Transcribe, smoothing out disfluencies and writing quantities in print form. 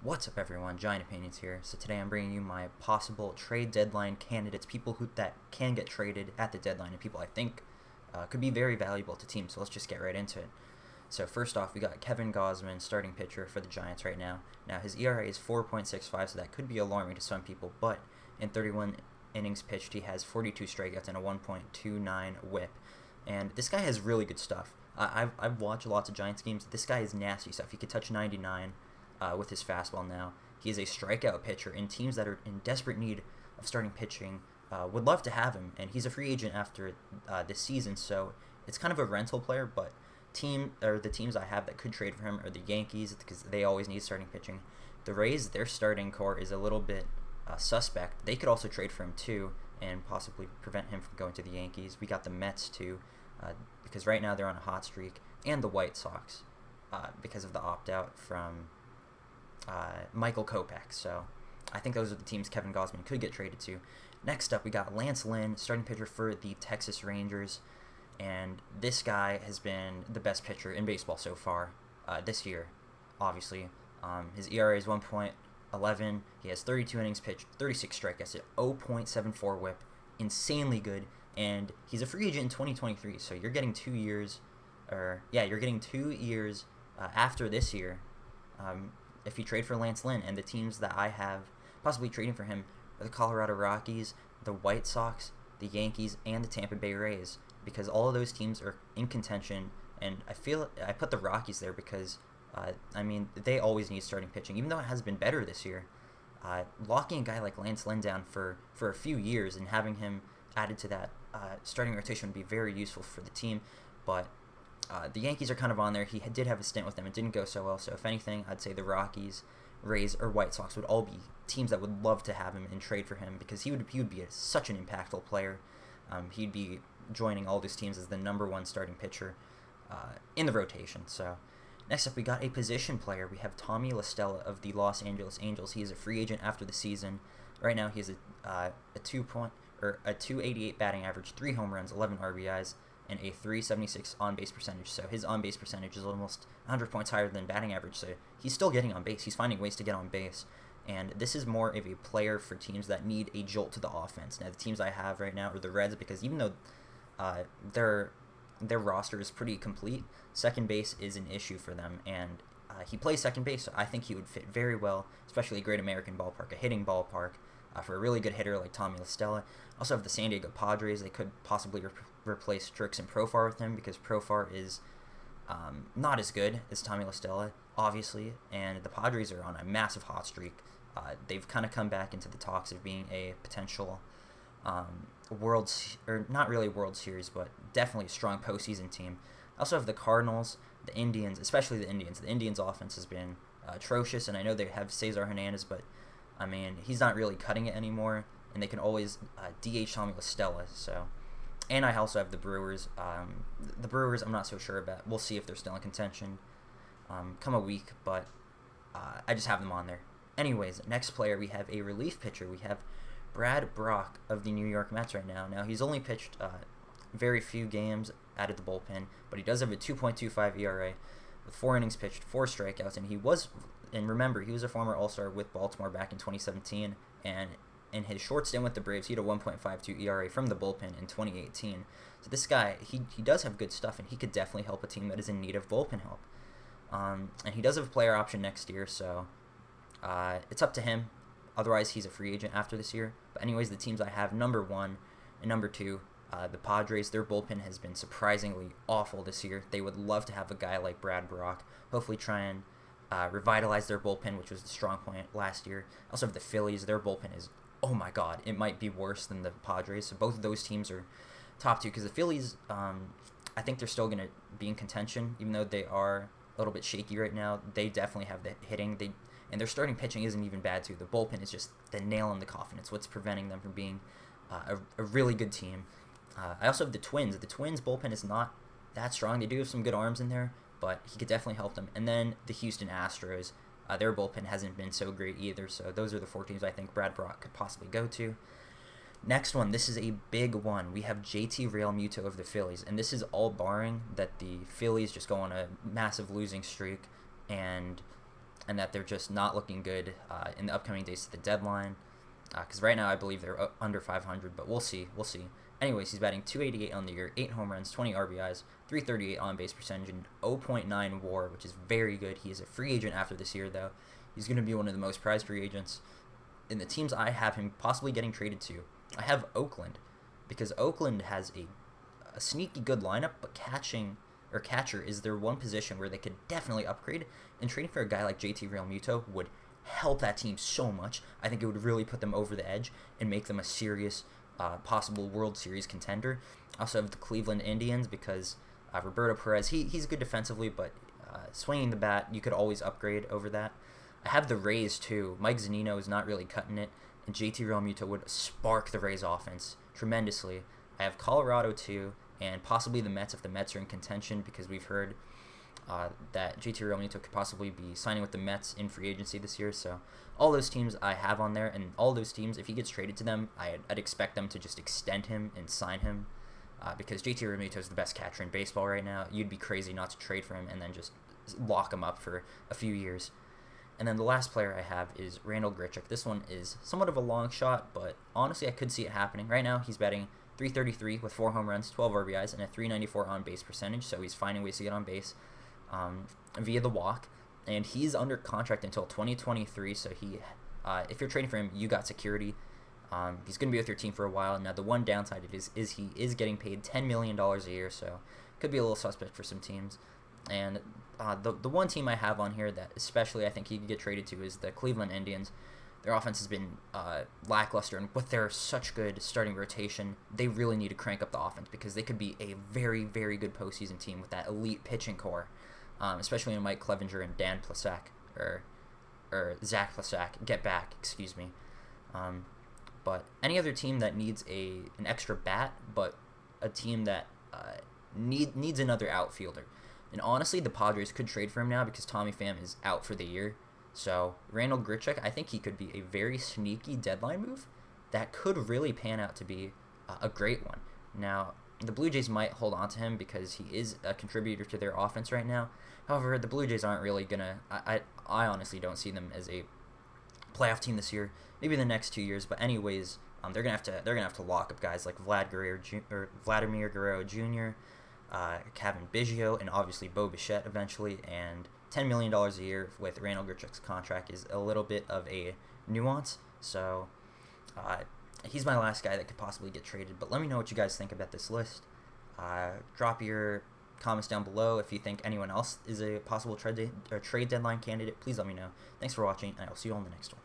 What's up, everyone? Giant Opinions here. So today I'm bringing you my possible trade deadline candidates, people that can get traded at the deadline, and people I think could be very valuable to teams. So let's just get right into it. So first off, we got Kevin Gausman, starting pitcher for the Giants right now. Now his ERA is 4.65, so that could be alarming to some people. But in 31 innings pitched, he has 42 strikeouts and a 1.29 WHIP. And this guy has really good stuff. I've watched lots of Giants games. This guy is nasty stuff. He could touch 99. With his fastball now. He is a strikeout pitcher, and teams that are in desperate need of starting pitching would love to have him, and he's a free agent after this season, so it's kind of a rental player, but the teams I have that could trade for him are the Yankees, because they always need starting pitching. The Rays, their starting core is a little bit suspect. They could also trade for him too, and possibly prevent him from going to the Yankees. We got the Mets too, because right now they're on a hot streak, and the White Sox, because of the opt-out from Michael Kopech. So I think those are the teams Kevin Gausman could get traded to. Next up, we got Lynn, starting pitcher for the Texas Rangers, and this guy has been the best pitcher in baseball so far this year, obviously. His ERA is 1.11. He has 32 innings pitched, 36 strikeouts, at 0.74 WHIP, insanely good, and he's a free agent in 2023. So you're getting 2 years, after this year. If you trade for Lynn, and the teams that I have possibly trading for him are the Colorado Rockies, the White Sox, the Yankees, and the Tampa Bay Rays, because all of those teams are in contention, and I put the Rockies there because, they always need starting pitching, even though it has been better this year. Locking a guy like Lynn down for a few years and having him added to that starting rotation would be very useful for the team, but the Yankees are kind of on there. He did have a stint with them. It didn't go so well. So if anything, I'd say the Rockies, Rays, or White Sox would all be teams that would love to have him and trade for him, because he would be such an impactful player. He'd be joining all these teams as the number one starting pitcher in the rotation. So next up, we got a position player. We have Tommy La Stella of the Los Angeles Angels. He is a free agent after the season. Right now, he has a 288 batting average, 3 home runs, 11 RBIs. And a 376 on-base percentage. So his on-base percentage is almost 100 points higher than batting average. So he's still getting on base. He's finding ways to get on base. And this is more of a player for teams that need a jolt to the offense. Now, the teams I have right now are the Reds, because even though their roster is pretty complete, second base is an issue for them. And he plays second base, so I think he would fit very well, especially a Great American Ballpark, a hitting ballpark, for a really good hitter like Tommy La Stella. Also have the San Diego Padres. They could possibly replace Trix and Profar with him, because Profar is not as good as Tommy La Stella, obviously, and the Padres are on a massive hot streak. They've kind of come back into the talks of being a potential not really World Series, but definitely a strong postseason team. Also have the Cardinals, the Indians, especially the Indians. The Indians' offense has been atrocious, and I know they have Cesar Hernandez, but he's not really cutting it anymore, and they can always DH Tommy La Stella. So, and I also have the Brewers. The Brewers, I'm not so sure about. We'll see if they're still in contention come a week, but I just have them on there. Anyways, next player, we have a relief pitcher. We have Brad Brock of the New York Mets right now. Now, he's only pitched very few games out of the bullpen, but he does have a 2.25 ERA with 4 innings pitched, 4 strikeouts, and remember, he was a former All-Star with Baltimore back in 2017, and in his short stint with the Braves, he had a 1.52 ERA from the bullpen in 2018. So this guy, he does have good stuff, and he could definitely help a team that is in need of bullpen help. And he does have a player option next year, so it's up to him. Otherwise, he's a free agent after this year. But anyways, the teams I have, number 1 and number 2, the Padres, their bullpen has been surprisingly awful this year. They would love to have a guy like Brad Brock, hopefully try and revitalize their bullpen, which was the strong point last year. Also have the Phillies. Their bullpen is, oh my god, it might be worse than the Padres. So both of those teams are top 2, because the Phillies, I think they're still going to be in contention, even though they are a little bit shaky right now. They definitely have the hitting. And their starting pitching isn't even bad too. The bullpen is just the nail in the coffin. It's what's preventing them from being a really good team. I also have the Twins. The Twins' bullpen is not that strong. They do have some good arms in there, but he could definitely help them. And then the Houston Astros, their bullpen hasn't been so great either. So those are the 4 teams I think Brad Brock could possibly go to. Next one, this is a big one. We have JT Realmuto of the Phillies, and this is all barring that the Phillies just go on a massive losing streak and and that they're just not looking good in the upcoming days to the deadline. Because right now I believe they're under 500, but we'll see. We'll see. Anyways, he's batting .288 on the year, 8 home runs, 20 RBIs, .338 on base percentage, and .09 WAR, which is very good. He is a free agent after this year, though. He's going to be one of the most prized free agents. In the teams I have him possibly getting traded to, I have Oakland, because Oakland has a sneaky good lineup, but catcher is their one position where they could definitely upgrade, and trading for a guy like JT Realmuto would help that team so much. I think it would really put them over the edge and make them a serious possible World Series contender. I also have the Cleveland Indians because Roberto Perez, he's good defensively, but swinging the bat, you could always upgrade over that. I have the Rays too. Mike Zunino is not really cutting it, and JT Realmuto would spark the Rays offense tremendously. I have Colorado too, and possibly the Mets if the Mets are in contention, because we've heard that JT Realmuto could possibly be signing with the Mets in free agency this year. So all those teams I have on there, and all those teams, if he gets traded to them, I'd expect them to just extend him and sign him, because JT Realmuto is the best catcher in baseball right now. You'd be crazy not to trade for him and then just lock him up for a few years. And then the last player I have is Randal Grichuk. This one is somewhat of a long shot, but honestly I could see it happening. Right now he's batting .333 with 4 home runs, 12 RBIs, and a .394 on base percentage, so he's finding ways to get on base via the walk. And he's under contract until 2023, so if you're trading for him, you got security. He's going to be with your team for a while. Now the one downside is he is getting paid $10 million a year, so could be a little suspect for some teams. And the one team I have on here that especially I think he could get traded to is the Cleveland Indians. Their offense has been lackluster, and with their such good starting rotation, they really need to crank up the offense because they could be a very, very good postseason team with that elite pitching core, especially when Mike Clevenger and Dan Plesac, or Zach Plesac get back, excuse me. But any other team that needs an extra bat, but a team that needs another outfielder. And honestly, the Padres could trade for him now because Tommy Pham is out for the year. So Randal Grichuk, I think he could be a very sneaky deadline move that could really pan out to be a great one. Now, the Blue Jays might hold on to him because he is a contributor to their offense right now. However, the Blue Jays aren't really gonna. I honestly don't see them as a playoff team this year. Maybe the next 2 years, but anyways, they're gonna have to lock up guys like Vladimir Guerrero Jr., Kevin Biggio, and obviously Bo Bichette eventually. And $10 million a year with Randal Grichuk's contract is a little bit of a nuance. So he's my last guy that could possibly get traded. But let me know what you guys think about this list. Drop your comments down below if you think anyone else is a possible trade deadline candidate. Please let me know. Thanks for watching, and I will see you on the next one.